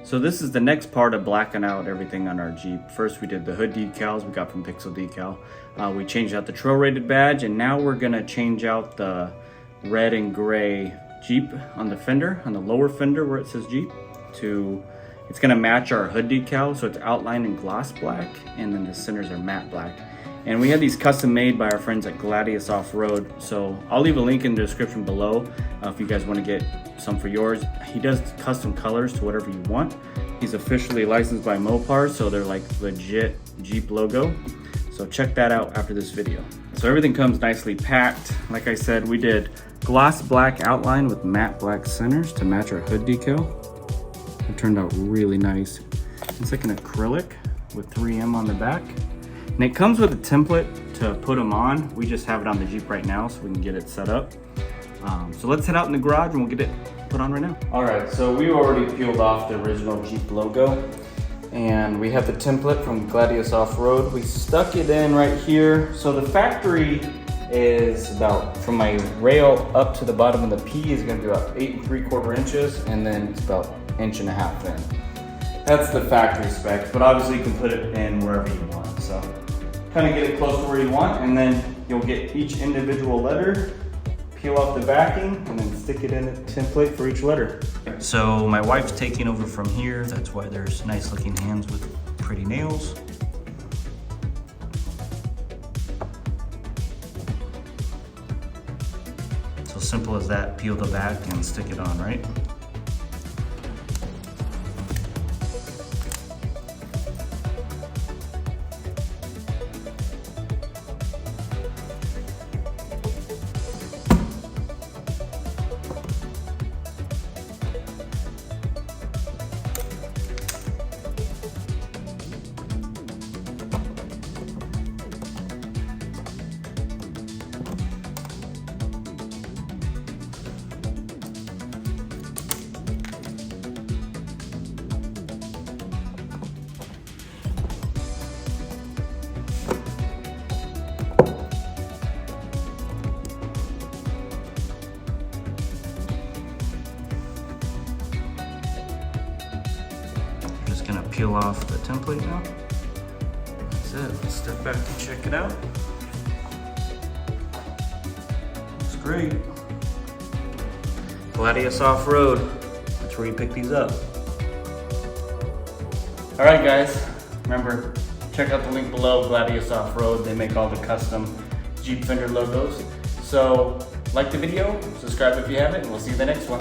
So this is the next part of blacking out everything on our Jeep. First we did the hood decals we got from Pixel Decal. We changed out the trail rated badge, and now we're gonna change out the red and gray Jeep on the fender, on the lower fender where it says Jeep, it's gonna match our hood decal, so it's outlined in gloss black, and then the centers are matte black. And we had these custom made by our friends at Gladius Offroad, so I'll leave a link in the description below if you guys want to get some for yours. He does custom colors to whatever you want. He's officially licensed by Mopar, so they're like legit Jeep logo. So check that out after this video. So everything comes nicely packed. Like I said, we did gloss black outline with matte black centers to match our hood decal. It turned out really nice. It's like an acrylic with 3M on the back. And it comes with a template to put them on. We just have it on the Jeep right now so we can get it set up. So let's head out in the garage and we'll get it put on right now. All right, so we already peeled off the original Jeep logo, and we have the template from Gladius Offroad. We stuck it in right here. So the factory is about, from my rail up to the bottom of the P is gonna be about 8 3/4 inches, and then it's about 1.5 inches in. That's the factory spec, but obviously you can put it in wherever you want. So kind of get it close to where you want, and then you'll get each individual letter, peel off the backing, and then stick it in a template for each letter. So my wife's taking over from here. That's why there's nice looking hands with pretty nails. So simple as that, peel the back and stick it on, right? Gonna peel off the template now. That's it. Let's step back and check it out. Looks great. Gladius Offroad. That's where you pick these up. All right, guys. Remember, check out the link below. Gladius Offroad. They make all the custom Jeep fender logos. So, like the video, subscribe if you haven't, and we'll see you in the next one.